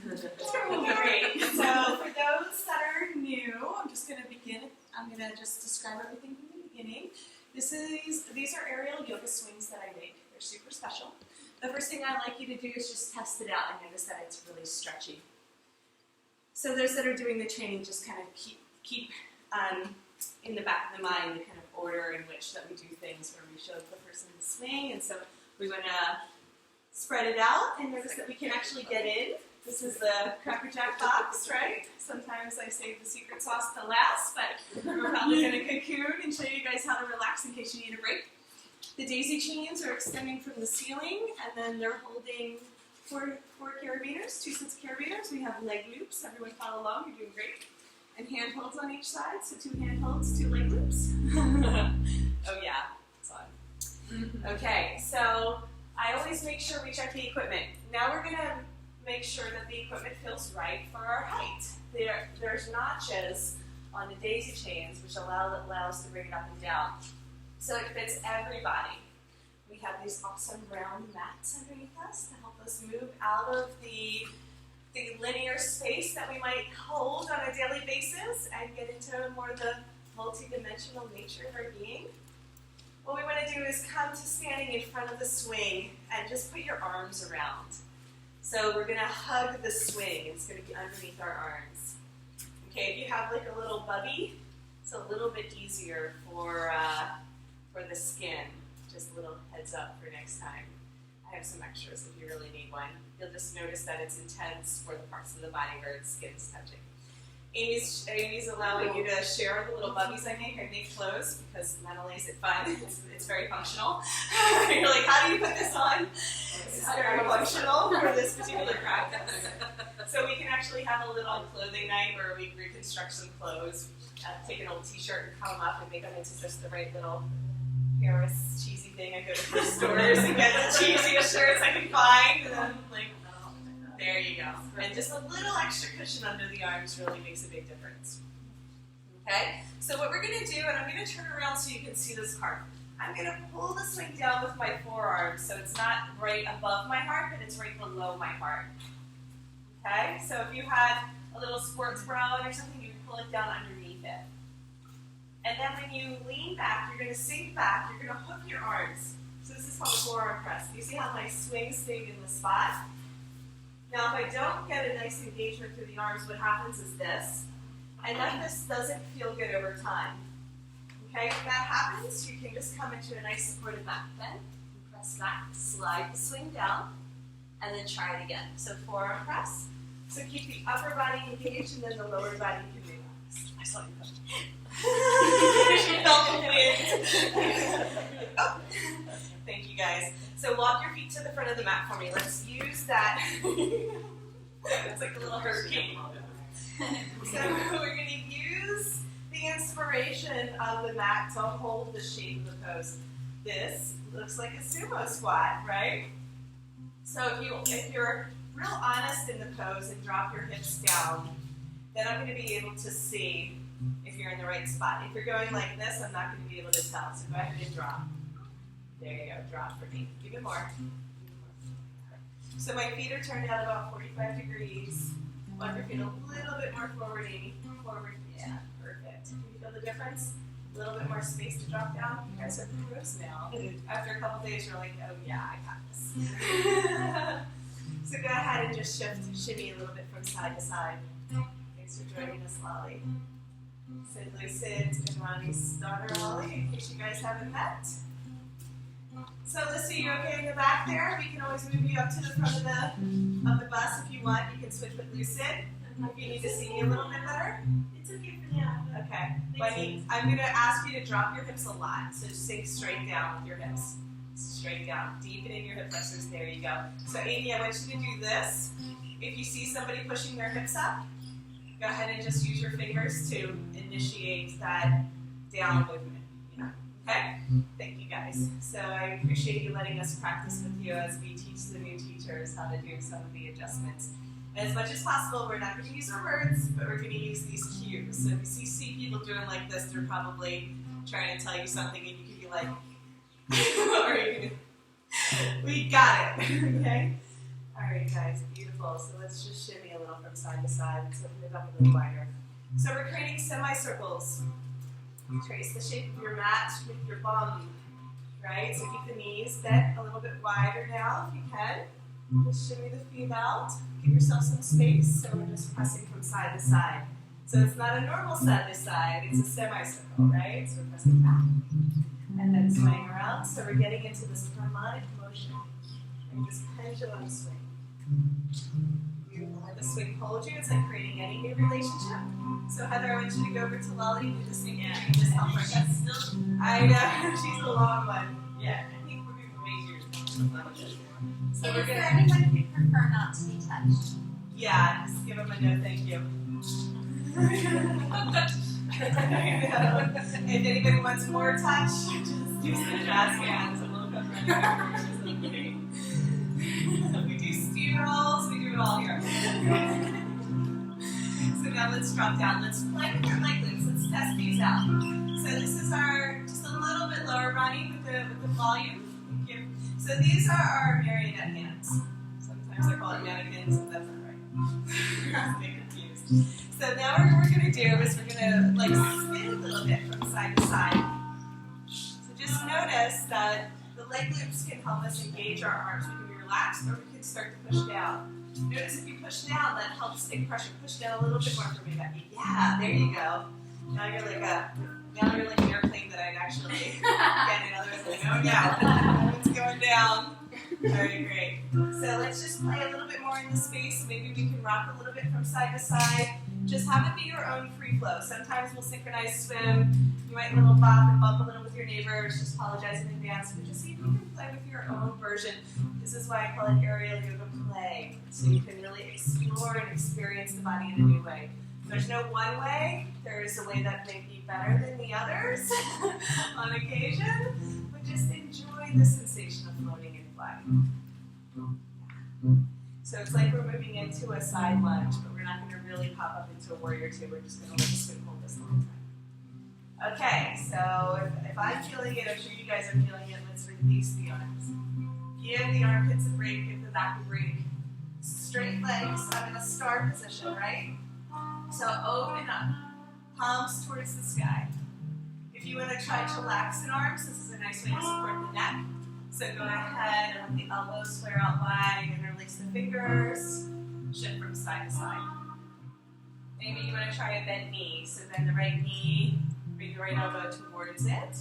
Great. So for those that are new, I'm just going to begin. I'm going to just describe everything from the beginning. These are aerial yoga swings that I make. They're super special. The first thing I'd like you to do is just test it out and notice that it's really stretchy. So those that are doing the training just kind of keep in the back of the mind the kind of order in which that we do things, where we show the person the swing, and so we want to spread it out and notice that we can actually get in. This is the Cracker Jack box, right? Sometimes I save the secret sauce to last, but we're probably going to cocoon and show you guys how to relax in case you need a break. The daisy chains are extending from the ceiling, and then they're holding four carabiners, 2 sets of carabiners. We have leg loops. Everyone follow along. You're doing great. And hand holds on each side, so 2 hand holds, 2 leg loops. Oh yeah, it's on. Okay, so I always make sure we check the equipment. Now we're going to make sure that the equipment feels right for our height. There's notches on the daisy chains, which allow us to bring it up and down. So it fits everybody. We have these awesome round mats underneath us to help us move out of the linear space that we might hold on a daily basis and get into more of the multi-dimensional nature of our being. What we want to do is come to standing in front of the swing and just put your arms around. So we're going to hug the swing. It's going to be underneath our arms. Okay, if you have like a little bubby, it's a little bit easier for the skin. Just a little heads up for next time. I have some extras if you really need one. You'll just notice that it's intense for the parts of the body where the skin's touching. Amy's allowing you to share the little bubbies I make clothes, because not only is it fun, it's very functional. You're like, how do you put this on? It's very functional for this particular practice. So we can actually have a little clothing night where we reconstruct some clothes, take an old t-shirt and cut them up and make them into just the right little Paris cheesy thing. I go to thrift stores and get the cheesiest shirts I can find, and then like, there you go. And just a little extra cushion under the arms really makes a big difference. Okay? So what we're going to do, and I'm going to turn around so you can see this part. I'm going to pull the swing down with my forearms so it's not right above my heart, but it's right below my heart. Okay? So if you had a little sports bra on or something, you pull it down underneath it. And then when you lean back, you're going to sink back. You're going to hook your arms. So this is called a forearm press. You see how my swing stayed in the spot? Now, if I don't get a nice engagement through the arms, what happens is this. And then this doesn't feel good over time. Okay, if that happens, you can just come into a nice supported back bend. Press back, slide the swing down, and then try it again. So forearm press. So keep the upper body engaged, and then the lower body can relax. I saw you coming. She felt the wind. Oh. Thank you, guys. So walk your feet to the front of the mat for me. Let's use that. It's like a little hurricane. So we're going to use the inspiration of the mat to hold the shape of the pose. This looks like a sumo squat, right? So if you're real honest in the pose and drop your hips down, then I'm going to be able to see if you're in the right spot. If you're going like this, I'm not going to be able to tell. So go ahead and drop. There you go, drop for me. Even more. So my feet are turned out about 45 degrees. Walk your feet a little bit more forward, Amy. Forward, yeah, perfect. Can you feel the difference? A little bit more space to drop down. You guys are pros now. After a couple days, you're like, oh yeah, I got this. So go ahead and just shimmy a little bit from side to side. Thanks for joining us, Lolly. Sid Lucid and Ronnie's daughter, Lolly, in case you guys haven't met. So Lissy, you okay in the back there? We can always move you up to the front of the bus if you want. You can switch with Lucid if you need to see me a little bit better. It's okay for now. Okay. I'm going to ask you to drop your hips a lot. So just sink straight down with your hips. Straight down. Deepening your hip flexors. There you go. So Amy, I want you to do this. If you see somebody pushing their hips up, go ahead and just use your fingers to initiate that down movement. Okay? Thank you guys. So I appreciate you letting us practice with you as we teach the new teachers how to do some of the adjustments. As much as possible, we're not going to use our words, but we're going to use these cues. So if you see people doing like this, they're probably trying to tell you something and you can be like, or you can, we got it, okay? All right, guys, beautiful. So let's just shimmy a little from side to side. So open it up a little wider. So we're creating semicircles. Trace the shape of your mat with your bum, right? So keep the knees bent a little bit wider now if you can. Just shimmy the feet out. Give yourself some space. So we're just pressing from side to side. So it's not a normal side to side, it's a semicircle, right? So we're pressing back and then swaying around. So we're getting into this harmonic motion and this pendulum swing. Beautiful. When the swing holds you, it's like creating any new relationship. So Heather, I want you to go over to Lolly and do the same thing. Just help her. I know, she's a long one. Yeah, I think we're going to raise yours. So we're going to. Anyone who prefer not to be touched. Yeah, just give them a no thank you. If anybody wants more touch, just do some jazz hands and we'll come right over. We do steam rolls, we do it all here. So now let's drop down. Let's play with our leg loops. Let's test these out. So this is our, just a little bit lower body with the volume. Thank you. So these are our marionette hands. Sometimes I call it mannequins, but that's not right. I get confused. So now what we're going to do is we're going to like spin a little bit from side to side. So just notice that the leg loops can help us engage our arms. We can be relaxed or we can start to push down. Notice if you push down, that helps take pressure. Push down a little bit more for me, Becky. Yeah, there you go. Now you're like an airplane that I'd actually get in. Otherwise, like, oh no, it's going down. Very great. So let's just play a little bit more in the space. Maybe we can rock a little bit from side to side. Just have it be your own free flow. Sometimes we'll synchronize swim. You might little bop and bump a little with your neighbors. Just apologize in advance. But just see if you can play with your own version. This is why I call it aerial yoga play. So you can really explore and experience the body in a new way. There's no one way. There is a way that may be better than the others on occasion. But just enjoy the sensation of floating and flying. So it's like we're moving into a side lunge, but we're not going to really pop up into a warrior two. We're just going to let the swing hold this the whole time. Okay, so if I'm feeling it, I'm sure you guys are feeling it. Let's release the arms. Give the armpits a break, give the back a break. Straight legs, I'm in a star position, right? So open up, palms towards the sky. If you want to try chillaxing arms, this is a nice way to support the neck. So go ahead and let the elbows flare out wide and release the fingers. Shift from side to side. Maybe you want to try a bent knee. So bend the right knee, bring the right elbow towards it.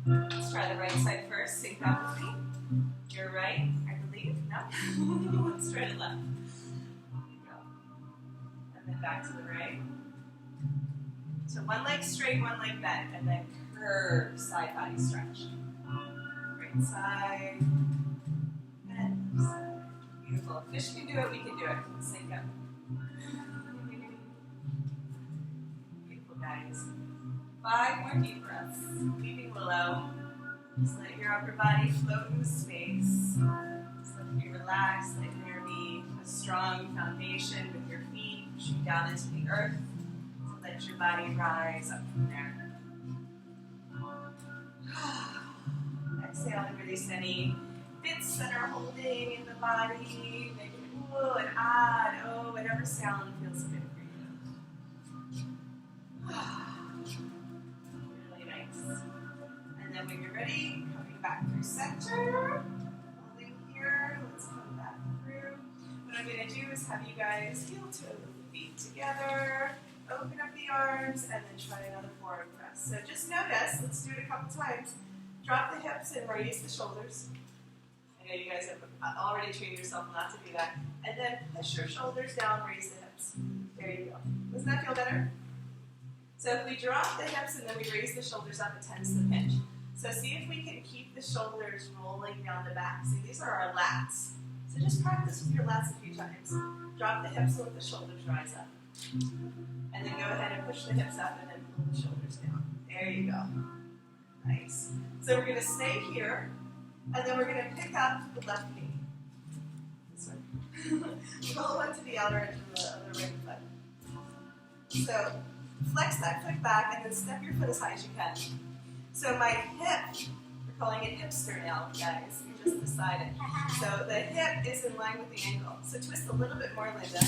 Let's try the right side first. Sync that with me. You're right, I believe. No? Let's try the left. And then back to the right. So one leg straight, one leg bent, and then curve side body stretch. Right side, and left side. Beautiful. If fish can do it, we can do it. Let's sync up. Beautiful, guys. 5 more deep breaths. Weeping willow. Just let your upper body float in space. Just let it be relaxed. Let there be a strong foundation with your feet pushing down into the earth. So let your body rise up from there. Exhale and release any bits that are holding in the body. Make it ooh and ah and oh, whatever sound feels good for you. Really nice. And then when you're ready, coming back through center. Holding here. Let's come back through. What I'm going to do is have you guys heel toe the feet together. Open up the arms and then try another forward press. So just notice, let's do it a couple times. Drop the hips and raise the shoulders. I know you guys have already trained yourself not to do that. And then push your shoulders down, raise the hips. There you go. Doesn't that feel better? So if we drop the hips and then we raise the shoulders up, it tends to pinch. So see if we can keep the shoulders rolling down the back. See, these are our lats. So just practice with your lats a few times. Drop the hips and let the shoulders rise up. And then go ahead and push the hips up and then pull the shoulders down. There you go. Nice. So we're going to stay here, and then we're going to pick up the left knee. This one. Roll one to the outer edge of the right foot. So flex that foot back, and then step your foot as high as you can. So my hip, we're calling it hipster now, guys. We just decided. So the hip is in line with the ankle. So twist a little bit more, Linda,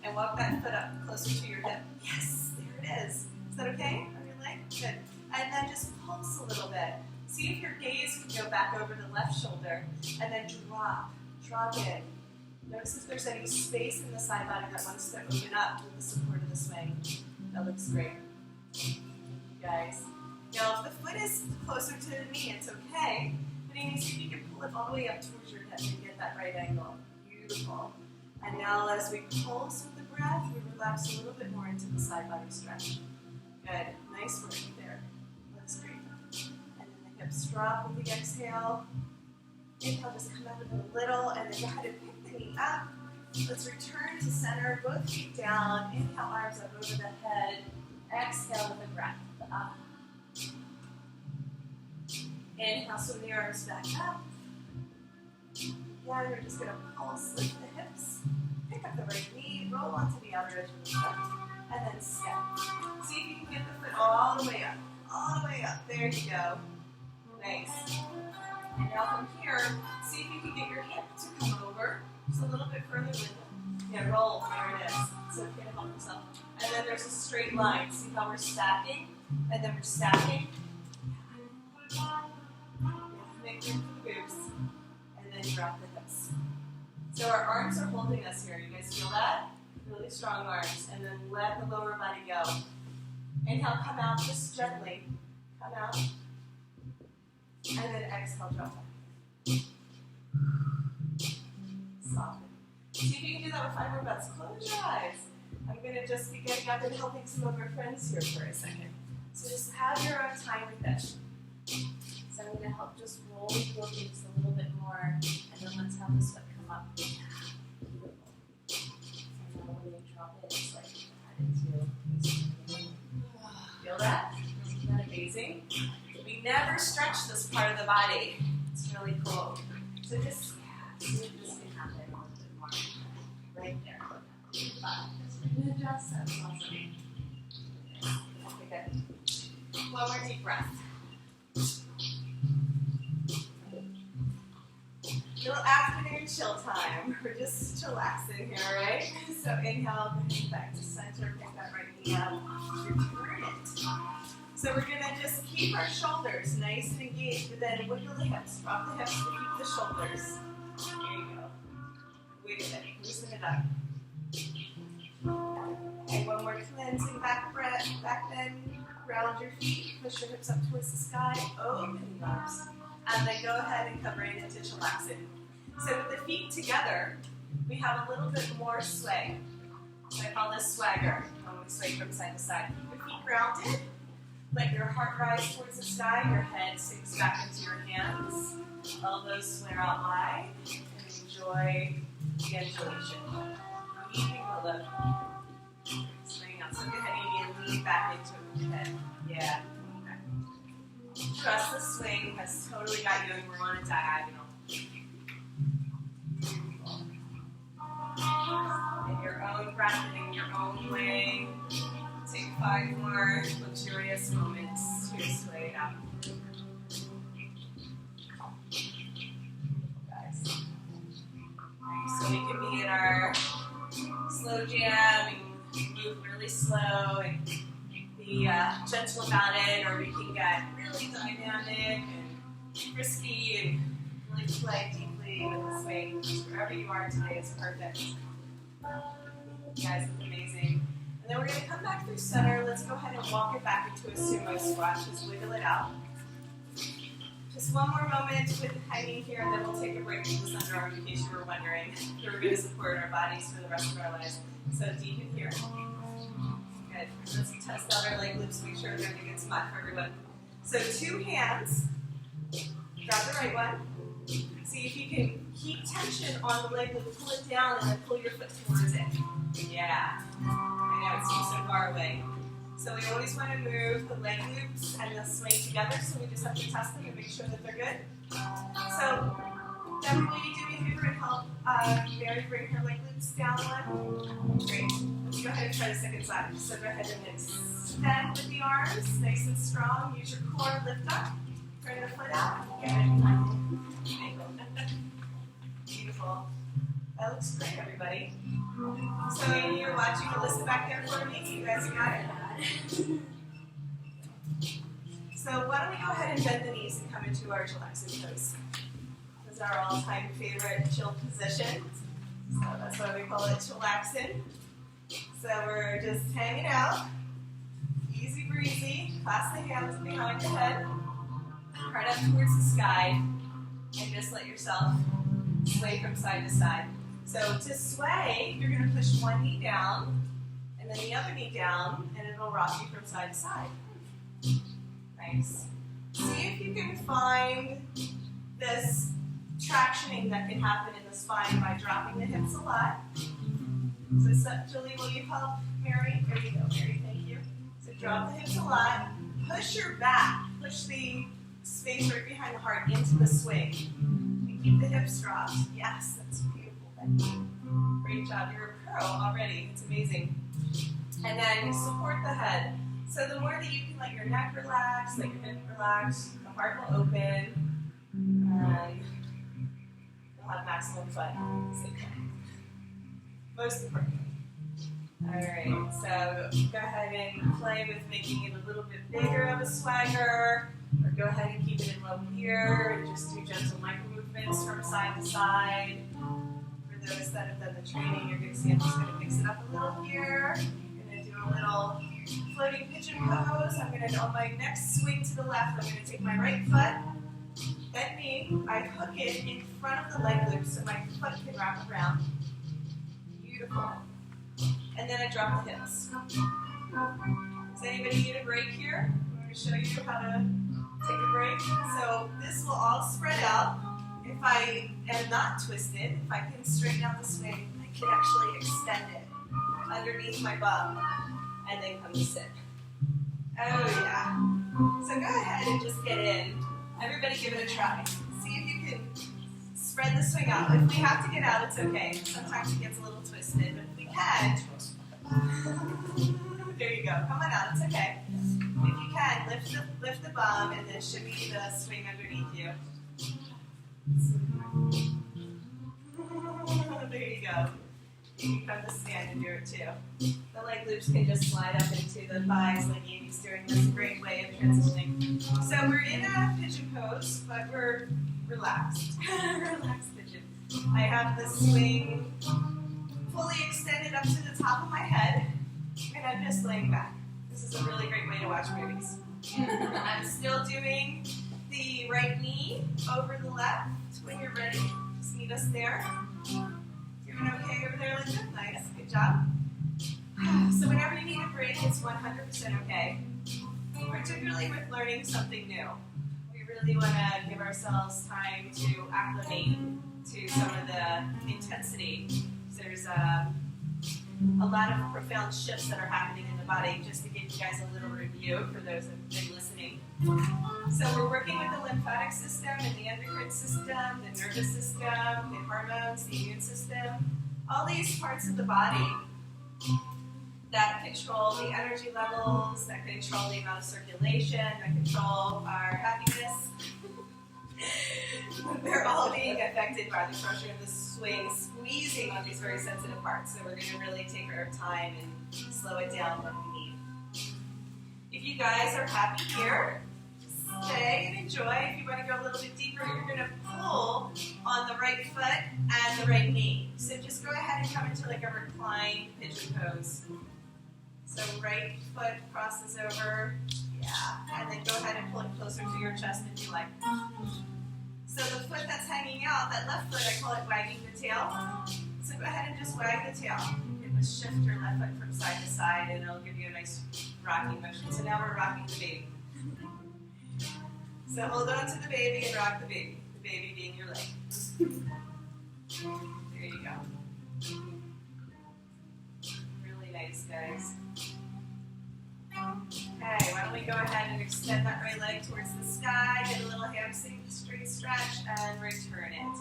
and walk that foot up closer to your hip. Yes, there it is. Is that okay on your leg? Good. And then just pulse a little bit. See if your gaze can go back over the left shoulder, and then drop in. Notice if there's any space in the side body that wants to open up with the support of the swing. That looks great. Guys. Now, if the foot is closer to the knee, it's okay. But you see if you can pull it all the way up towards your hip and get that right angle. Beautiful. And now, as we pulse with the breath, we relax a little bit more into the side body stretch. Good. Nice work there. Looks great. And then the hips drop with the exhale. Inhale, just come out a little, and then go ahead and pick the knee up. Let's return to center, both feet down. Inhale, arms up over the head. Exhale with the breath. Up. Inhale, swing the arms back up. Yeah, we're just going to pulse, lift the hips. Pick up the right knee, roll onto the outer edge of the foot, and then step. See if you can get the foot all the way up. All the way up. There you go. Nice. And now from here, see if you can get your hip to come over just a little bit further with it. Yeah, roll. There it is. It's okay to help yourself. And then there's a straight line. See how we're stacking? And then we're stacking. Make room for the boobs. And then drop the hips. So our arms are holding us here. You guys feel that? Really strong arms. And then let the lower body go. Inhale, come out just gently. Come out. And then exhale, drop back. Soften. See if you can do that with 5 more breaths. Close your eyes. I'm going to just be getting up and helping some of our friends here for a second. So just have your own time with this. So I'm going to help just roll the hips a little bit more, and then let's have this foot come up. Beautiful. So now when you drop it, it's like you add into. Feel that? Isn't that amazing? We never stretch this part of the body. It's really cool. So just see if this can happen a little bit more. Right there. Good job, that's awesome. Okay, good. One more deep breath. Little afternoon chill time. We're just chillaxing here, right? So inhale, bring back to center, pick that right knee up, return it. So we're gonna just keep our shoulders nice and engaged, but then wiggle the hips, drop the hips to keep the shoulders. There you go. Wiggle it, loosen it up. Okay, one more cleansing back bend. Round your feet, push your hips up towards the sky, open the arms, and then go ahead and come right into chillaxing. So with the feet together, we have a little bit more sway. So I call this swagger when we sway from side to side. Keep your feet grounded, let your heart rise towards the sky, your head sinks back into your hands, elbows flare out wide, and enjoy the undulation. Weaving the lift. Swing out. So go ahead, Amy, and lean back into it with your head. Yeah. Okay. Trust the swing has totally got you, and we're on a diagonal. In your own breath and in your own way, take 5 more luxurious moments to sway it out. Guys. So we can be in our slow jam and move really slow and be gentle about it, or we can get really dynamic and frisky and really play deeply with the swing. Wherever you are today is perfect. You guys look amazing. And then we're going to come back through center. Let's go ahead and walk it back into a sumo squat. Just wiggle it out. Just one more moment with hanging here, and then we'll take a break from this underarm in case you were wondering. We're going to support our bodies for the rest of our lives. So deep in here. Good. Let's test out our leg loops, make sure they're in a good spot for everyone. So 2 hands. Grab the right one. See if you can keep tension on the leg loop, pull it down, and then pull your foot towards it. Yeah. I know it seems so far away. So we always want to move the leg loops and the swing together, so we just have to test them and make sure that they're good. So, Deborah, will you do me a favor and help Mary bring her leg loops down one? Great. Let's go ahead and try the second side. So go ahead and extend with the arms, nice and strong. Use your core, lift up. Turn the foot out. Get it behind the ankle. Beautiful. That looks great, everybody. So you're watching Alyssa back there for me. You guys got it? So why don't we go ahead and bend the knees and come into our chillaxing pose. This is our all-time favorite chill position. So that's why we call it chillaxing. So we're just hanging out. Easy breezy. Clasp the hands behind the head. Right up towards the sky. And just let yourself sway from side to side. So to sway, you're going to push one knee down, and then the other knee down, and it'll rock you from side to side. Nice. See if you can find this tractioning that can happen in the spine by dropping the hips a lot. So Julie, will you help Mary? There you go, Mary, thank you. So drop the hips a lot. Push your back. Push the space right behind the heart into the swing. And keep the hips dropped. Yes, that's beautiful. Great job. You're a pro already. It's amazing. And then support the head. So the more that you can let your neck relax, let your hip relax, the heart will open, and you'll have maximum fun. Most importantly. Alright, so go ahead and play with making it a little bit bigger of a swagger, or go ahead and keep it in low here, and just do gentle micro movements from side to side. For those that have done the training, you're going to see I'm just going to mix it up a little here. I'm going to do a little floating pigeon pose. I'm going to, on my next swing to the left, I'm going to take my right foot, bend knee, I hook it in front of the leg loop so my foot can wrap around. Beautiful. And then I drop the hips. Does anybody need a break here? I'm going to show you how to take a break. So this will all spread out. If I am not twisted, if I can straighten out the swing, I can actually extend it underneath my bum and then come to sit. Oh yeah. So go ahead and just get in. Everybody give it a try. See if you can spread the swing out. If we have to get out, it's okay. Sometimes it gets a little twisted, but if we can, there you go. Come on out, it's okay. If you can, lift the bum and then shimmy the swing underneath you. There you go. You can come to stand and do it too. The leg loops can just slide up into the thighs like Amy's doing. That's a great way of transitioning. So we're in a pigeon pose, but we're relaxed. Relaxed pigeon. I have the swing fully extended up to the top of my head, and I'm just laying back. This is a really great way to watch movies. I'm still doing the right knee over the left. When you're ready, just meet us there. Doing okay over there, Linda? Nice, good job. So whenever you need a break, it's 100% okay. Particularly with learning something new. We really want to give ourselves time to acclimate to some of the intensity. There's a lot of profound shifts that are happening in the body, just to give you guys a little review for those that have been listening. So we're working with the lymphatic system and the endocrine system, the nervous system, the hormones, the immune system, all these parts of the body that control the energy levels, that control the amount of circulation, that control our happiness. They're all being affected by the pressure of the swing, squeezing on these very sensitive parts. So we're going to really take our time and slow it down when we need. If you guys are happy here, stay and enjoy. If you want to go a little bit deeper, you're going to pull on the right foot and the right knee. So just go ahead and come into like a reclined pigeon pose. So right foot crosses over, yeah, and then go ahead and pull it closer to your chest if you like. So the foot that's hanging out, that left foot, I call it wagging the tail. So go ahead and just wag the tail. You can just shift your left foot from side to side and it'll give you a nice rocking motion. So now we're rocking the baby. So hold on to the baby and rock the baby being your leg. There you go. Really nice, guys. Okay, why don't we go ahead and extend that right leg towards the sky, get a little hamstring stretch, and return it.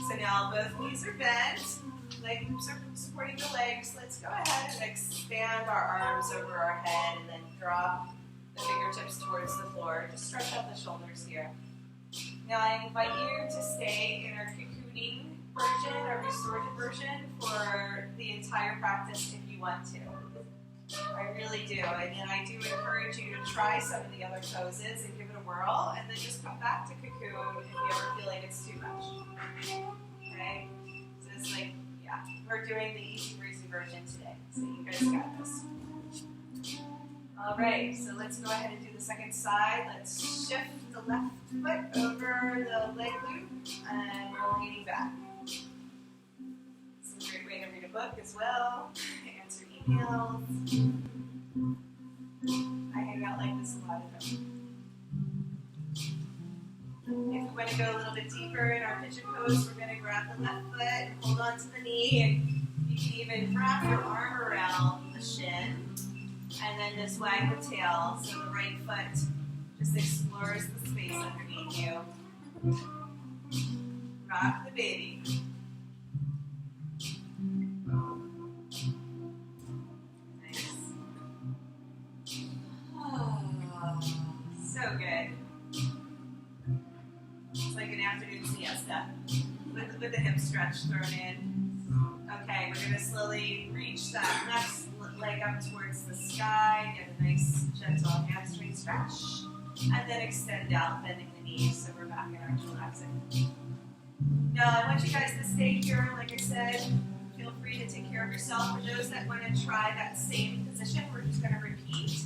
So now both knees are bent, leg loops are supporting the legs. Let's go ahead and expand our arms over our head and then drop the fingertips towards the floor. Just stretch out the shoulders here. Now I invite you to stay in our cocooning version, our restorative version, for the entire practice if you want to. I really do. And then I do encourage you to try some of the other poses and give it a whirl, and then just come back to cocoon if you ever feel like it's too much. Okay? So it's like, yeah, we're doing the easy breezy version today. So you guys got this. All right, so let's go ahead and do the second side. Let's shift the left foot over the leg loop and rotating back. It's a great way to read a book as well. Answer emails. I hang out like this a lot at home. If we want to go a little bit deeper in our pigeon pose, we're going to grab the left foot and hold on to the knee, and you can even wrap your arm around the shin. And then just wag the tail, so the right foot just explores the space underneath you. Rock the baby. Nice. Oh, so good. It's like an afternoon siesta with the hip stretch thrown in. Okay, we're going to slowly reach that next leg up towards the sky, get a nice gentle hamstring stretch, and then extend out, bending the knees so we're back in our relaxing. Now I want you guys to stay here, like I said. Feel free to take care of yourself. For those that want to try that same position, we're just going to repeat.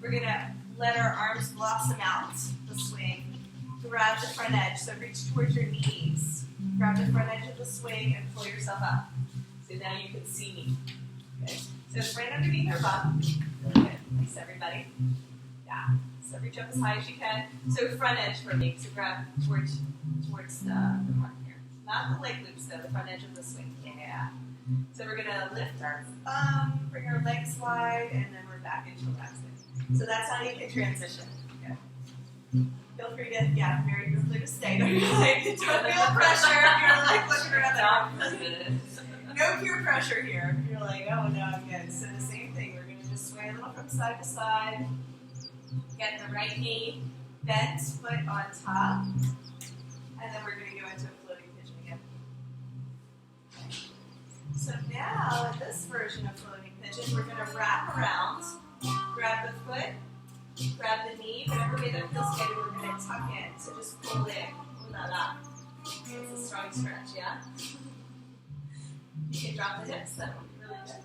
We're going to let our arms blossom out the swing. Grab the front edge, so reach towards your knees. Grab the front edge of the swing and pull yourself up. So now you can see me. Okay. So it's right underneath your bum. Really good. Thanks, everybody. Yeah. So reach up as high as you can. So front edge for me. So grab towards the front here. Not the leg loops, though. The front edge of the swing. Yeah. So we're going to lift our thumb, bring our legs wide, and then we're back into relaxing. So that's how you can transition. Okay. Feel free to, Mary, feel free to stay. Don't feel pressure if you're like looking around the no peer pressure here. You're like, oh no, I'm good. So the same thing. We're going to just sway a little from side to side. Get the right knee bent, foot on top. And then we're going to go into a floating pigeon again. Okay. So now, in this version of floating pigeon, we're going to wrap around, grab the foot, grab the knee, whatever way that feels good, we're going to tuck in. So just pull in. Ooh la la. It's a strong stretch, yeah? You can drop the hips, that would be really good.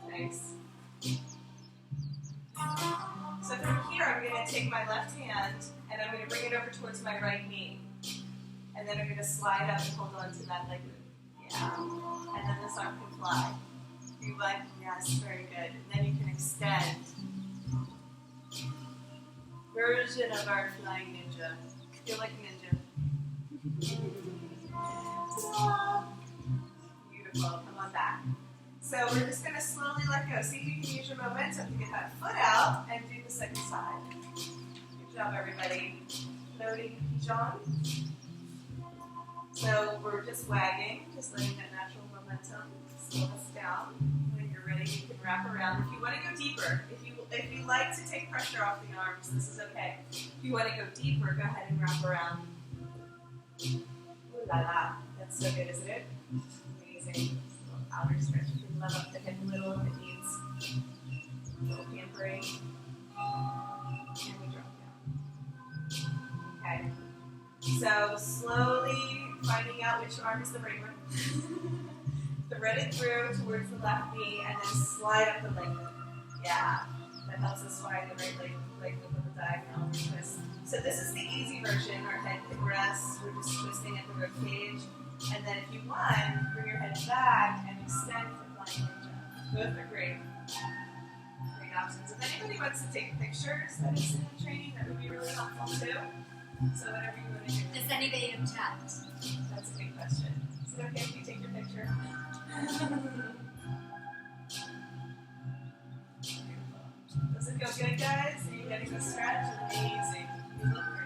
Nice. So from here, I'm going to take my left hand and I'm going to bring it over towards my right knee. And then I'm going to slide up and hold on to that leg loop. Yeah. And then this arm can fly. You like, yes, very good. And then you can extend. Version of our flying ninja. Feel like a ninja. Beautiful. Come on back. So we're just going to slowly let go. See if you can use your momentum to get that foot out and do the second side. Good job, everybody. Floating pigeon. So we're just wagging, just letting that natural momentum slow us down. When you're ready, you can wrap around. If you want to go deeper, if you like to take pressure off the arms, this is okay. If you want to go deeper, go ahead and wrap around. Ooh la la. That's so good, isn't it? Amazing. Outer stretch. You can love up the hip a little if it needs a little pampering. And we drop down. Okay. So slowly finding out which arm is the right one. Thread it through towards the left knee and then slide up the leg loop. Yeah. That helps us find the right leg loop with the diagonal twist. So this is the easy version. Our head can rest. We're just twisting at the rib cage. And then if you want, bring your head back and extend for flying ninja. Both are great. Great options. If anybody wants to take pictures that is in the training, that would be really helpful too. So whatever you want to do. Does anybody object? That's a good question. Is it okay if you take your picture? Does it feel good, guys? Are you getting the stretch? Amazing. You look great.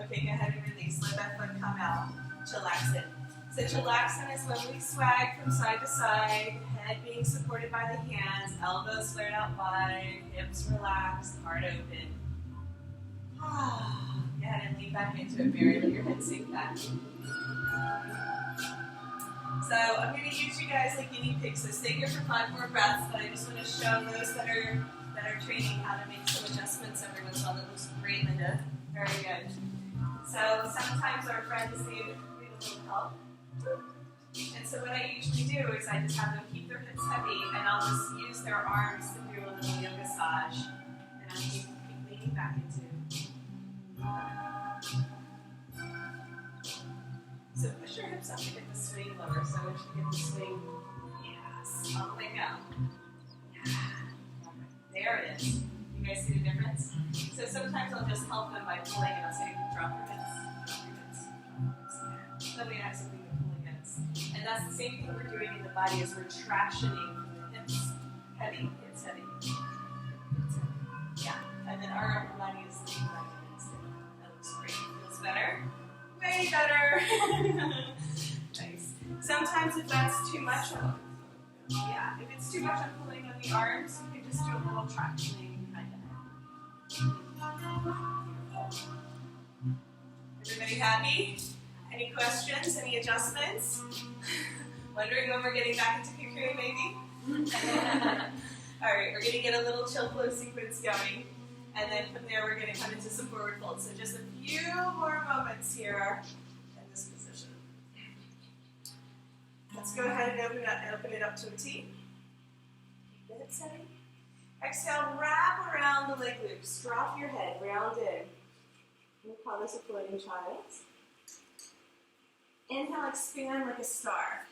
Okay, go ahead and release. Let that foot come out. Chillax it. So chillaxin is when we swag from side to side, head being supported by the hands, elbows flared out wide, hips relaxed, heart open. Go ahead and lean back into it, Mary. Let your head sink back. So I'm going to use you guys like guinea pigs. So stay here for 5 more breaths, but I just want to show those that are training how to make some adjustments. Everyone's on. That looks great, Linda. Very good. So sometimes our friends need a little help. And so what I usually do is I just have them keep their hips heavy, and I'll just use their arms to do a little yoga massage. And I'll keep leaning back into. So push your hips up to get the swing lower. So once you get the swing, yes, all the way down. Yeah. There it is. You guys see the difference? So sometimes I'll just help them by pulling and I'll say, drop your hips, drop your hips, drop your hips. So we have something to pull against. And that's the same thing we're doing in the body as we're tractioning the hips. Heavy, it's heavy. It's heavy. Yeah. And then our upper body is leaning back against it. That looks great. Feels better? Way better. Nice. Sometimes if that's too much, if it's too much, I'm pulling on the arms. You can just do a little tractioning behind it. Everybody happy? Any questions? Any adjustments? Wondering when we're getting back into cocoon, maybe? All right, we're going to get a little chill flow sequence going. And then from there, we're going to come into some forward folds. So just a few more moments here in this position. Let's go ahead and open it up to a T. Keep the hips heavy. Exhale, wrap around the leg loops. Drop your head, round in. We call this a floating child. Inhale, expand like a star.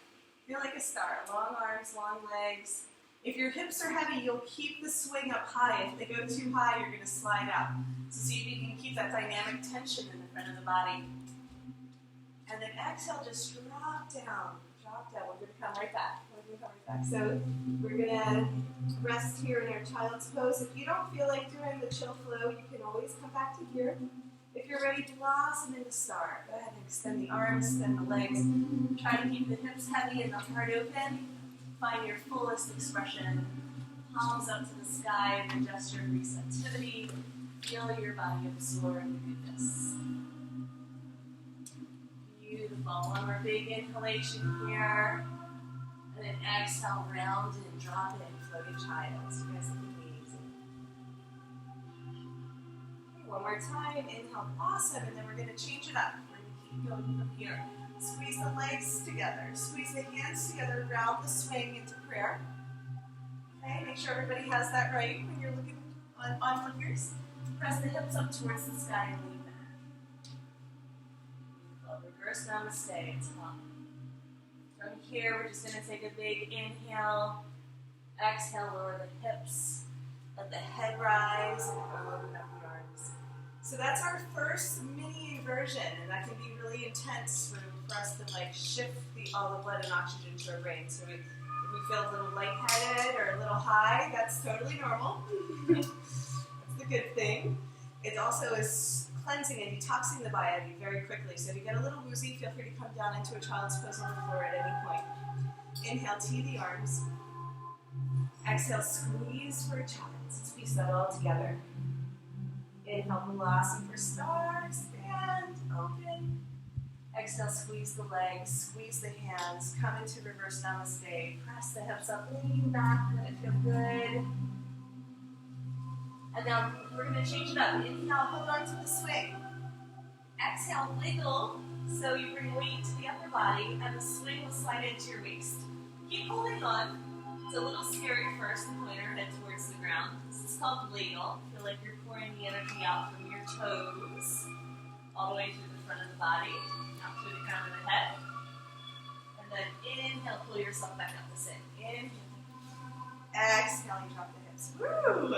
Feel like a star. Long arms, long legs. If your hips are heavy, you'll keep the swing up high. If they go too high, you're going to slide out. So see if you can keep that dynamic tension in the front of the body. And then exhale, just drop down. Drop down. We're going to come right back. So we're going to rest here in our child's pose. If you don't feel like doing the chill flow, you can always come back to here. If you're ready to blossom into star, go ahead and extend the arms, extend the legs. Try to keep the hips heavy and the heart open. Find your fullest expression. Palms up to the sky in a gesture of receptivity. Feel your body absorb the goodness. Beautiful. One more big inhalation here. And then exhale, round and drop in, floating child. So you guys look amazing. Okay, one more time. Inhale, awesome. And then we're going to change it up. We're going to keep going from here. Squeeze the legs together. Squeeze the hands together. Round the swing into prayer. Okay, make sure everybody has that right when you're looking on fingers. Press the hips up towards the sky and lean back. Beautiful. Reverse namaste. It's fun. From here, we're just going to take a big inhale. Exhale, lower the hips. Let the head rise and open up the arms. So that's our first mini inversion, and that can be really intense for us to like shift all the blood and oxygen to our brain. So if we feel a little lightheaded or a little high, that's totally normal. That's the good thing. It also is cleansing and detoxing the body very quickly. So if you get a little woozy, feel free to come down into a child's pose on the floor at any point. Inhale, tee the arms. Exhale, squeeze for a child. Let's piece that all together. Inhale, blossom for star, expand, open. Exhale, squeeze the legs, squeeze the hands, come into reverse namaste. Press the hips up, lean back, let it feel good. And now we're going to change it up. Inhale, hold on to the swing. Exhale, wiggle, so you bring weight to the upper body, and the swing will slide into your waist. Keep holding on. It's a little scary at first to point your head towards the ground. This is called ladle. Feel like you're pouring the energy out from your toes, all the way through the front of the body, out through the crown of the head. And then inhale, pull yourself back up to sit. Inhale. Exhale, you drop the hips. Woo!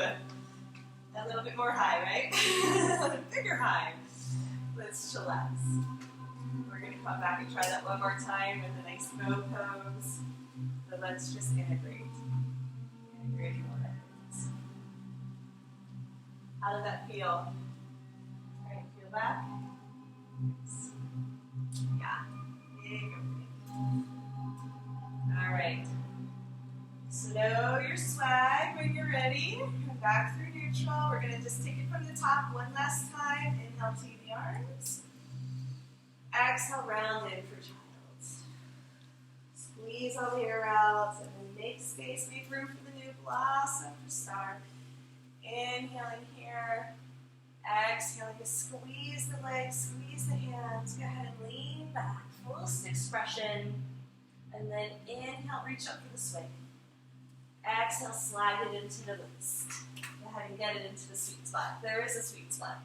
A little bit more high, right? A bigger high. Let's chillax. We're going to come back and try that one more time with a nice bow pose. So let's just integrate. Integrating all that is. How does that feel? All right, feel back. Yes. Yeah. Big opening. All right. Slow your swag when you're ready. Come back through neutral. We're going to just take it from the top one last time. Inhale, T the arms. Exhale, round in for child. Squeeze all the air out and then make space, make room for the new blossom for star. Inhaling here. Exhaling, just squeeze the legs, squeeze the hands. Go ahead and lean back, fullest expression. And then inhale, reach up for the swing. Exhale, slide it into the waist. Go ahead and get it into the sweet spot. There is a sweet spot.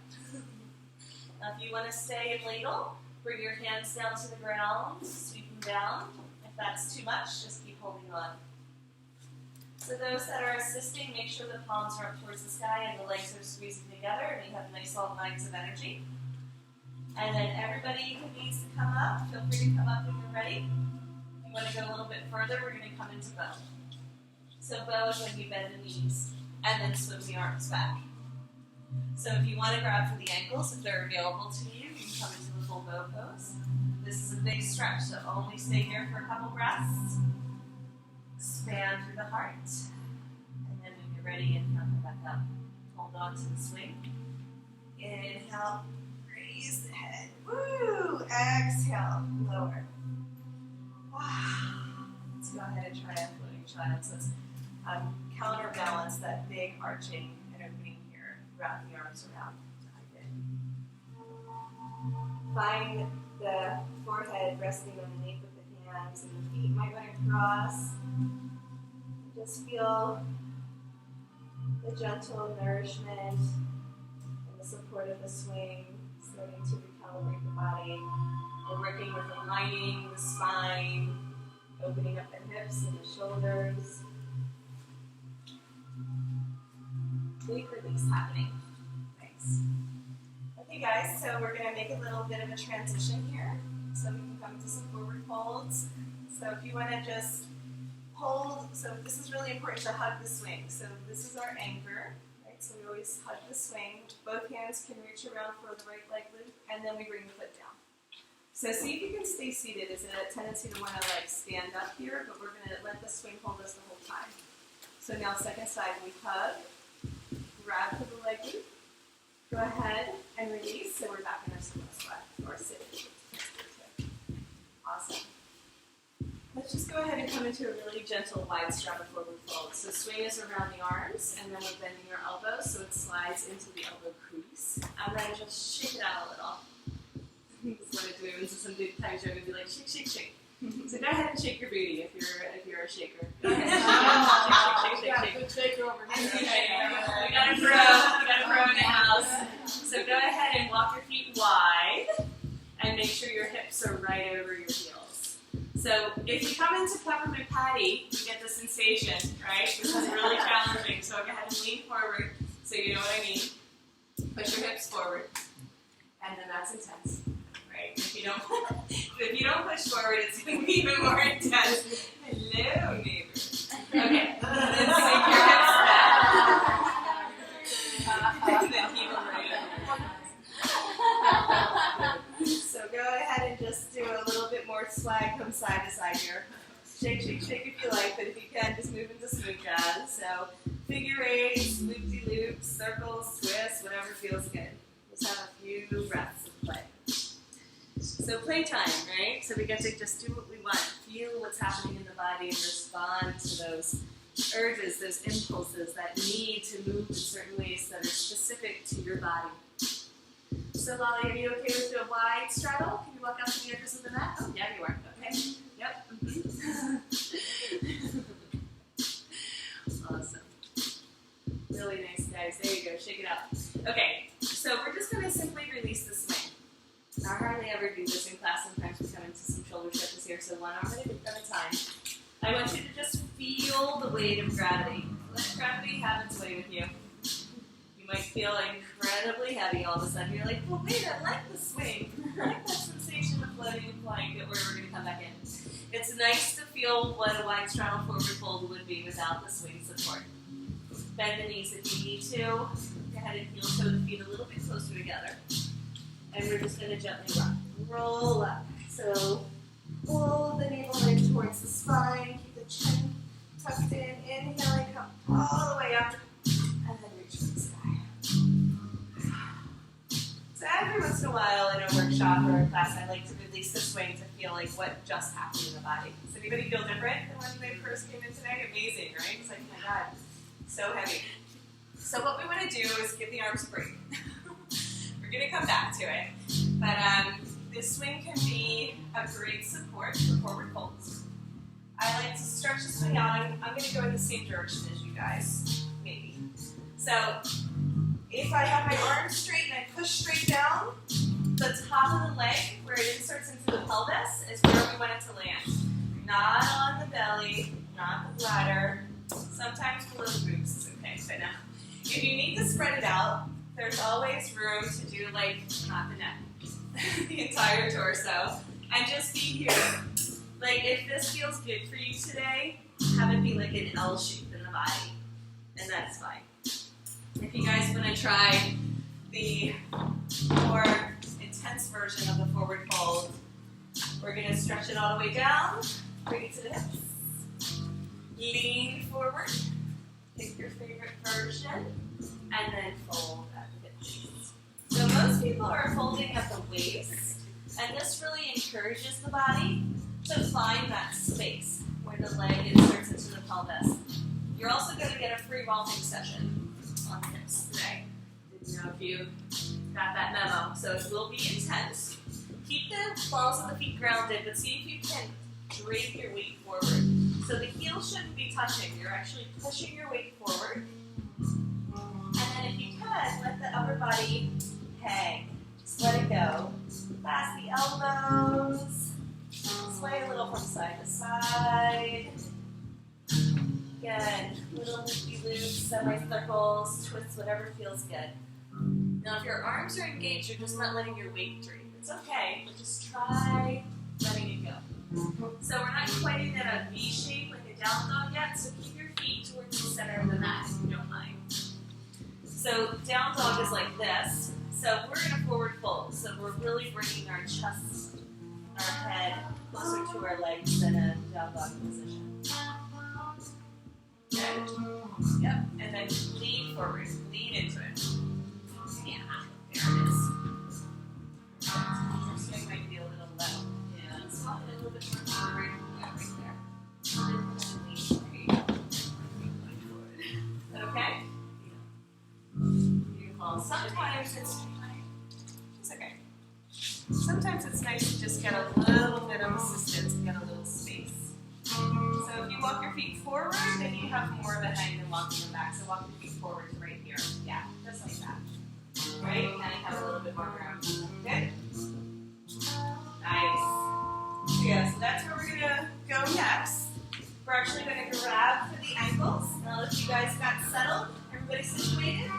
Now, if you want to stay in ladle, bring your hands down to the ground, sweep them down. If that's too much, just keep holding on. So those that are assisting, make sure the palms are up towards the sky and the legs are squeezing together and you have nice long lines of energy. And then everybody who needs to come up, feel free to come up when you're ready. If you want to go a little bit further, we're going to come into bow. So bow is when you bend the knees and then swim the arms back. So if you want to grab for the ankles, if they're available to you, you can come into the full bow pose. This is a big stretch, so only stay here for a couple breaths. Expand through the heart. And then when you're ready, inhale, come back up. Hold on to the swing. Inhale, raise the head. Woo! Exhale, lower. Wow. Let's go ahead and try a floating child. So it's counterbalance that big arching and opening here. Wrap the arms around. Find the forehead resting underneath with the hands, and the feet might want to cross. Just feel the gentle nourishment and the support of the swing, starting to recalibrate the body. We're working with aligning the spine, opening up the hips and the shoulders. Big release happening. Nice. Okay guys, so we're going to make a little bit of a transition here. So we can come to some forward folds. So if you want to just hold, so this is really important to hug the swing. So this is our anchor, right? So we always hug the swing. Both hands can reach around for the right leg loop, and then we bring the foot down. So see if you can stay seated. Is it a tendency to want to like stand up here? But we're going to let the swing hold us the whole time. So now second side, we hug, grab for the leg loop, go ahead and release. So we're back in our squat or sitting. Awesome. Let's just go ahead and come into a really gentle wide straddle forward fold. So swing is around the arms, and then we're bending your elbows so it slides into the elbow crease. And then just shake it out a little. That's what I do. And so some big Thai yoga would be like shake, shake, shake. So go ahead and shake your booty if you're a shaker. Go ahead and shake. Good shaker over here. We got a pro in the house. So go ahead and walk your feet wide, and make sure your hips are right over your heels. So if you come into peppermint patty, you get the sensation, right? This is really challenging. So go ahead and lean forward so you know what I mean. Push your hips forward. And then that's intense. Right? If you don't push forward, it's going to be even more intense. Hello, neighbor. Okay. Then sink your hips back. And then heel right over. So go ahead and just do a little bit more swag from side to side here. Shake, shake, shake if you like, but if you can, just move into smooth jazz. So figure eights, loop-de-loops, circles, twists, whatever feels good. Just have a few breaths of play. So playtime, right? So we get to just do what we want, feel what's happening in the body, and respond to those urges, those impulses that need to move in certain ways that are specific to your body. So Lolly, are you okay with a wide straddle? Can you walk out to the edges of the mat? Oh, yeah, you are. Okay. Yep. Awesome. Really nice, guys. There you go. Shake it out. Okay. So we're just going to simply release the swing. I hardly ever do this in class. Sometimes we come into some shoulder stretches here. So one arm at a time. I want you to just feel the weight of gravity. Let gravity have its way with you. You might feel incredibly heavy all of a sudden. You're like, well, wait, I like the swing. I like that sensation of floating and flying that we're going to come back in. It's nice to feel what a wide straddle forward fold would be without the swing support. Bend the knees if you need to. Go ahead and heel toe the feet a little bit closer together. And we're just going to gently roll up. So Pull the navel in towards the spine. Keep the chin tucked in. Inhaling, come all the way up. And then reach for the sky. So every once in a while in a workshop or a class, I like to release the swing to feel like what just happened in the body. Does anybody feel different than when they first came in today? Amazing, right? It's like, oh my God, so heavy. So what we want to do is give the arms a break. We're going to come back to it. But this swing can be a great support for forward folds. I like to stretch the swing out. I'm going to go in the same direction as you guys, maybe. So if I have my arms straight and I push straight down, the top of the leg, where it inserts into the pelvis, is where we want it to land. Not on the belly, not the bladder. Sometimes below the boobs is okay, but no. If you need to spread it out, there's always room to do like, not the neck, the entire torso, and just be here. Like if this feels good for you today, have it be like an L shape in the body, and that's fine. If you guys want to try the more intense version of the forward fold, we're going to stretch it all the way down, bring it to the hips, lean forward, pick your favorite version, and then fold at the hip joints. So most people are folding at the waist, and this really encourages the body to find that space where the leg inserts into the pelvis. You're also going to get a free rolling session on the hips today. Didn't know if you got that memo. So it will be intense. Keep the balls of the feet grounded, but see if you can drape your weight forward. So the heels shouldn't be touching. You're actually pushing your weight forward. And then if you can, let the upper body hang. Just let it go. Pass the elbows. Sway a little from side to side. Good. Little loopy loops, semicircles, twists, whatever feels good. Now, if your arms are engaged, you're just not letting your weight drape. It's okay, but just try letting it go. So we're not quite in a V shape like a down dog yet, so keep your feet towards the center of the mat if you don't mind. So down dog is like this. So we're in a forward fold. So we're really bringing our chest, our head closer to our legs than a down dog position. Good. Yep. And then lean forward. Lean into it. Yeah. There it is. Your swing might be a little low. Yeah. Let's pop it a little bit more forward. Yeah, right there. Is that okay? Beautiful. Sometimes it's okay. Sometimes it's nice to just get a little bit of assistance and get a little space. So if you walk your feet forward, then you have more of a hang than walking them back. So walk your feet forward to right here. Yeah, just like that. Right? And you have a little bit more room. Good? Nice. So yeah, so that's where we're going to go next. We're actually going to grab for the ankles. Now if you guys got settled, everybody situated?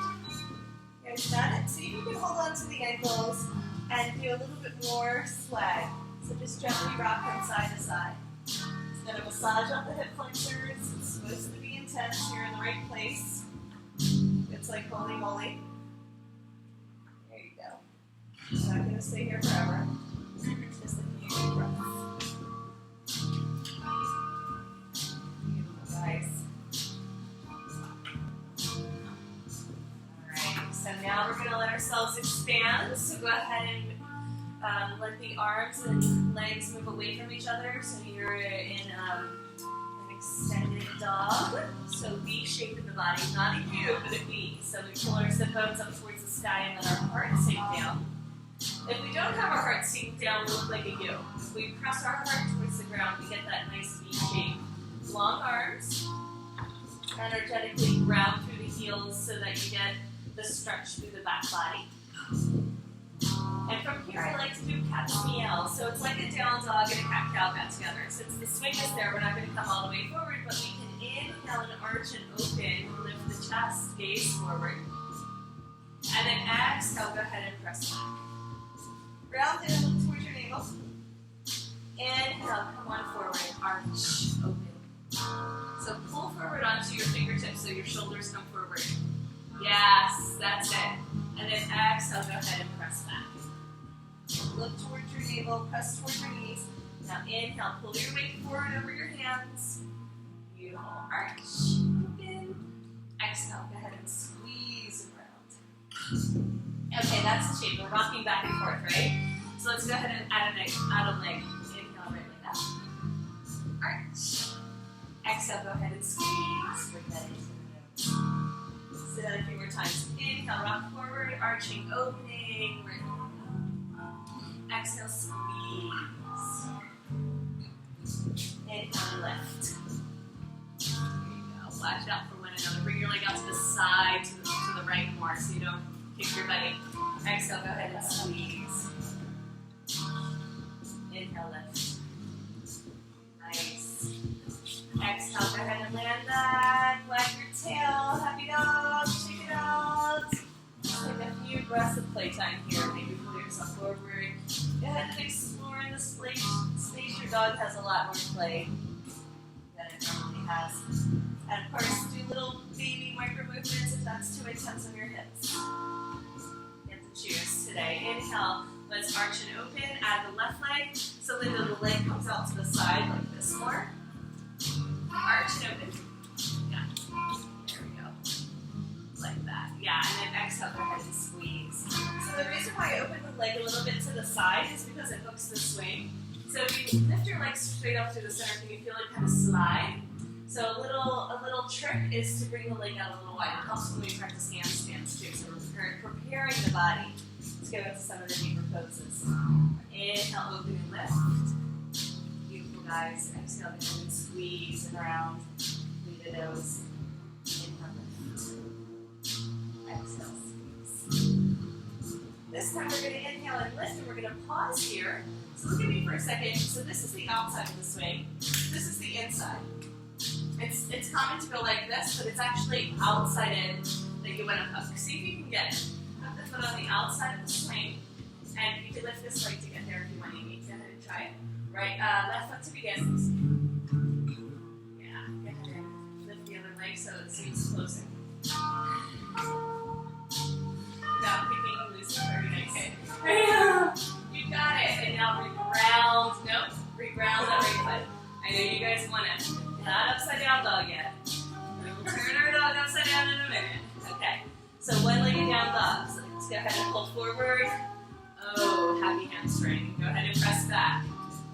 You guys got it? So you can hold on to the ankles and do a little bit more swag. So just gently rock from side to side. Going to massage up the hip flexors. It's supposed to be intense. You're in the right place. It's like holy moly. There you go. I'm not going to stay here forever. Just a few deep breaths. Beautiful, guys. Alright, so now we're going to let ourselves expand. So go ahead and let the arms and legs move away from each other, so you're in an extended dog. So V shape in the body, not a U, but a V. So we pull our sit bones up towards the sky and let our heart sink down. If we don't have our heart sink down, we look like a U. If we press our heart towards the ground, we get that nice V shape. Long arms, energetically ground through the heels so that you get the stretch through the back body. And from here, I like to do cat's meow. So it's like a down dog and a cat-cow got together. Since the swing is there, we're not going to come all the way forward, but we can inhale and arch and open, lift the chest, gaze forward. And then exhale, go ahead and press back. Round and look towards your navel. Inhale, come on forward, arch, open. So pull forward onto your fingertips so your shoulders come forward. Yes, that's it. And then exhale, go ahead and press back. Look towards your navel, press towards your knees. Now inhale, pull your weight forward over your hands. Beautiful. Arch, open. Exhale, go ahead and squeeze around. Okay, that's the shape. We're rocking back and forth, right? So let's go ahead and add a leg. Inhale, right like that. Arch. Exhale, go ahead and squeeze. Bring that into the nose. Say that a few more times. Inhale, rock forward, arching, opening. Right. Exhale, squeeze. Inhale, lift. There you go. Watch out for one another. Bring your leg out to the side, to the right more, so you don't kick your belly. Exhale, go ahead and squeeze. Inhale, lift. Nice. Exhale, go ahead and land that. Wag your tail. Happy dog. Shake it out. Take a few breaths of playtime here. Maybe pull yourself forward. Go ahead and explore in the space. Your dog has a lot more play than it normally has. And of course, do little baby micro movements if that's too intense on your hips. You have to choose today. Inhale, let's arch and open. Add the left leg. So when the leg comes out to the side like this more. Arch and open. Yeah. There we go. Like that. Yeah, and then exhale, go ahead and squeeze. So the reason why I open the leg a little bit to the side is because it hooks the swing. So if you lift your legs straight up through the center, can you feel it kind of slide? So a little trick is to bring the leg out a little wide. It helps when we practice handstands too. So we're preparing the body. Let's go into some of the deeper poses. Inhale, open and lift. Beautiful, guys. Exhale, go ahead and squeeze and around. Lead the nose. Inhale, lift. Exhale, squeeze. This time we're going to inhale and lift, and we're going to pause here. So look at me for a second. So this is the outside of the swing. This is the inside. It's common to go like this, but it's actually outside in that you want to hook. See if you can get it. Put the foot on the outside of the swing, and you can lift this leg to get there if you want to. Go ahead and try it. Right, left foot to begin. Yeah, go ahead and lift the other leg so it seems closer. Without kicking loose, very nice. You got it. And now reground. Nope, reground that right foot. I know you guys want it. Not upside down dog yet. We'll turn our dog upside down in a minute. Okay, so one-legged down dog. So let's go ahead and pull forward. Oh, happy hamstring. Go ahead and press back.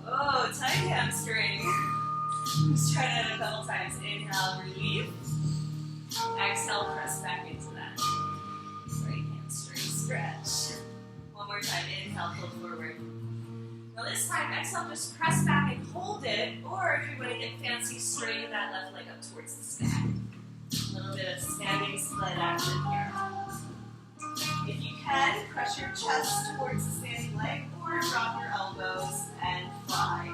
Oh, tight hamstring. Let's try that a couple times. Inhale, relieve. Exhale, press back into that. Right hamstring stretch. One more time. Inhale, pull forward. Now this time, exhale, just press back and hold it, or if you want to get fancy, straighten that left leg up towards the sky. A little bit of standing split action here. If you can, press your chest towards the standing leg, or drop your elbows and fly.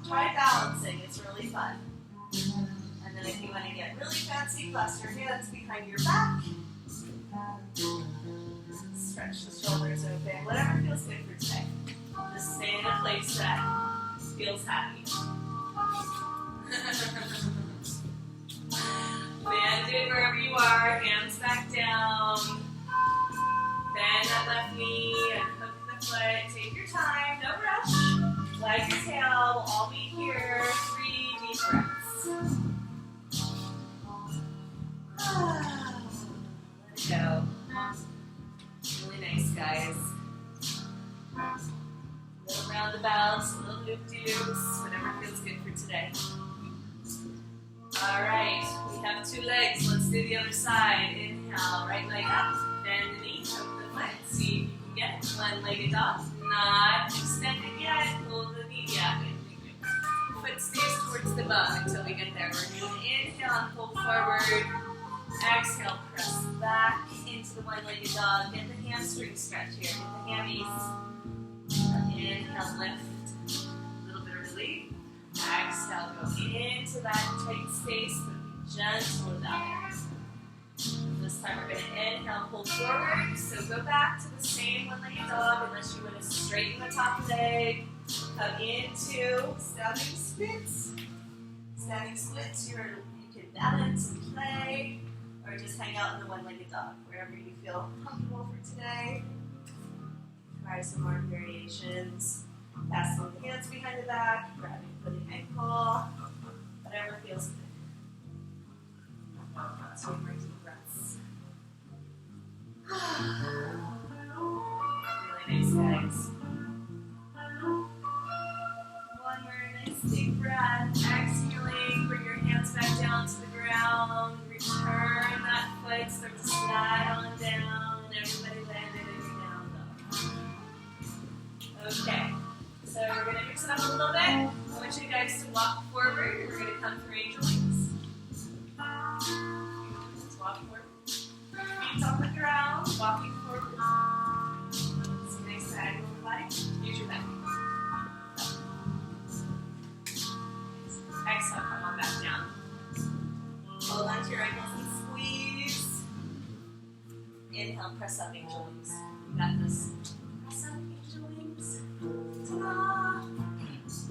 Try balancing, it's really fun. And then if you want to get really fancy, clasp your hands behind your back. Stretch the shoulders open, whatever feels good for today. Just stay in a place that feels happy. Land it wherever you are, hands back down. Bend that left knee and hook the foot. Take your time, no rush. Wag your tail, we'll all meet here. 3 deep breaths. Let it go. Really nice, guys. Little roundabouts, little loop-de-loops, whatever feels good for today. All right, we have 2 legs. Let's do the other side. Inhale, right leg up, bend the knee, hook the foot. See if you can get it. One-legged dog, not extended yet. Pull the knee, yeah. Foot stays towards the bum until we get there. We're doing inhale and pull forward. Exhale, press back into the one-legged dog. Get the hamstring stretch here. Get the hammies. Inhale, lift. A little bit of relief. Exhale, go into that tight space, but be gentle about it. This time we're going to inhale, pull forward. So go back to the same one-legged dog unless you want to straighten the top leg. Come into standing splits. Standing splits, you can balance and play, or just hang out in the one-legged dog, wherever you feel comfortable for today. Try some more variations. Fasten the hands behind the back, grabbing for the ankle, whatever feels good. Take more deep breaths. Really nice, guys. One more nice deep breath. Exhaling, bring your hands back down to the ground. Return that foot, start to slide on down. Everybody landed in your down dog. Okay, so we're going to mix it up a little bit. I want you guys to walk forward. We're going to come through angel wings. Let's walk forward. Feet on the ground, walking forward. Some nice diagonal in the body. Use your back. Exhale, come on back down. Hold on to your ankles and squeeze. Inhale, press up angel wings. You got this. Press up angel wings. Ta-da!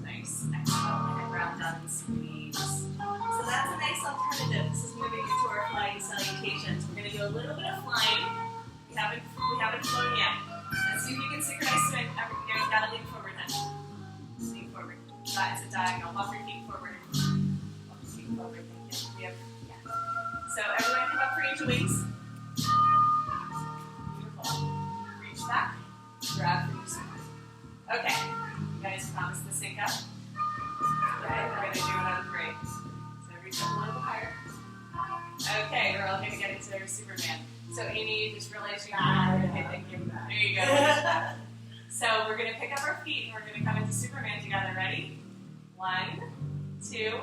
Nice. Exhale, and round down and squeeze. So that's a nice alternative. This is moving into our flying salutations. We're going to do a little bit of flying. We haven't flown yet. Let's see if you can synchronize swim. You gotta lean forward then. Lean forward. It's a diagonal. Walk your feet forward. Walk your feet forward. Thank you. So everyone come up for angel wings. Beautiful. Reach back. Grab for your swim. Okay. You guys promise to sync up. Okay, we're going to do it on 3. So reach up a little higher. Okay, we're all going to get into their Superman. So Amy, just realize you okay, thank you. There you go. So we're going to pick up our feet and we're going to come into Superman together. Ready? 1, 2,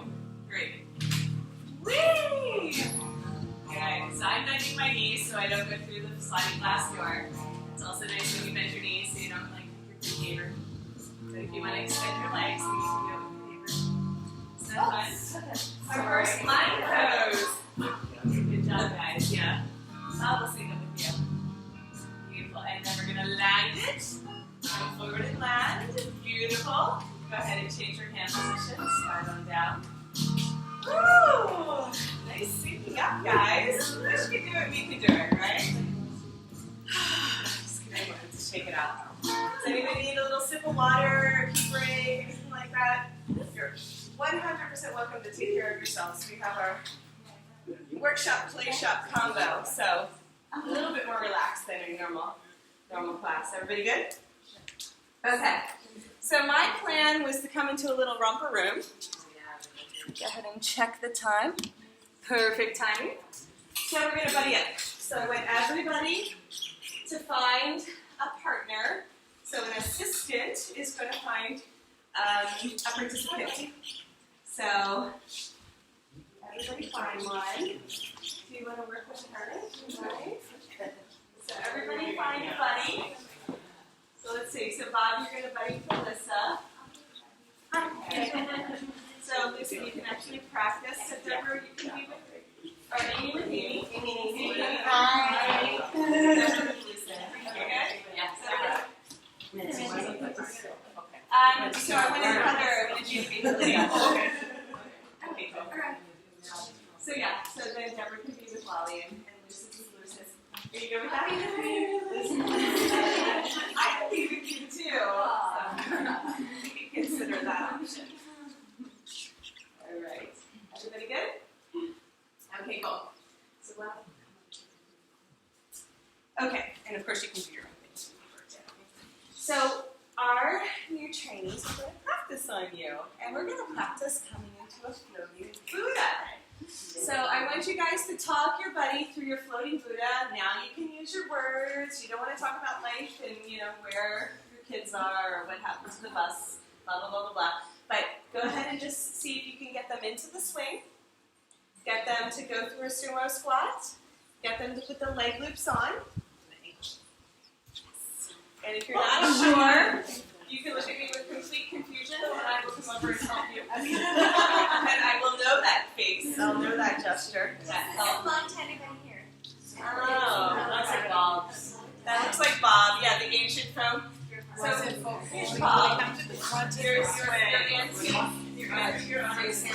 3. Whee! Okay, so I'm bending my knees so I don't go through the sliding glass door. It's also nice when you bend your knees so you don't like your neighbor. So if you want to extend your legs, you can go with your neighbor. Isn't that fun? Our first line pose. Good job, guys. Yeah. I'll sing it with you. Beautiful. And then we're going to land it. Go forward and land. Beautiful. Go ahead and change your hand position. Slide on down. Woo! Nice syncing up, guys. Wish we could do it, we could do it, right? Just kidding. Let's shake it out. Does anybody need a little sip of water, tea break, anything like that? You're 100% welcome to take care of yourselves. We have our workshop, play shop combo, so a little bit more relaxed than a normal class. Everybody good? Okay. So my plan was to come into a little romper room. Go ahead and check the time. Perfect timing. So we're going to buddy up. So I want everybody to find a partner. So an assistant is going to find a participant. So everybody find one. Do you want to work with her? Right. So everybody find a buddy. So let's see. So Bob, you're going to buddy Melissa. Okay. So Lucy, you can actually practice. So Deborah, you can be with or Amy with Amy. Amy. Hi. Deborah with Lucy. Okay? Yeah. So I wanted Heather and you to be with Leah. Okay, cool. So yeah, so then Deborah can be with Lolly and Lucy with Lucis. Are you good with that? I can be with you too. So you can consider that option. All right. Everybody good? Okay, cool. So what? Okay, and of course you can do your own things. So our new trainees are going to practice on you, and we're going to practice coming into a floating Buddha. So I want you guys to talk your buddy through your floating Buddha. Now you can use your words. You don't want to talk about life and where your kids are or what happened to the bus, blah blah blah blah blah. But go ahead and just see if you can get them into the swing. Get them to go through a sumo squat. Get them to put the leg loops on. And if you're not sure, you can look at me with complete confusion, and I will come over and help you. And I will know that face. I'll know that gesture. That helps. Long time ago here. Oh, looks like Bob. That looks like Bob. Yeah, the ancient folk. So, here's Bob. Your auntie. Your auntie.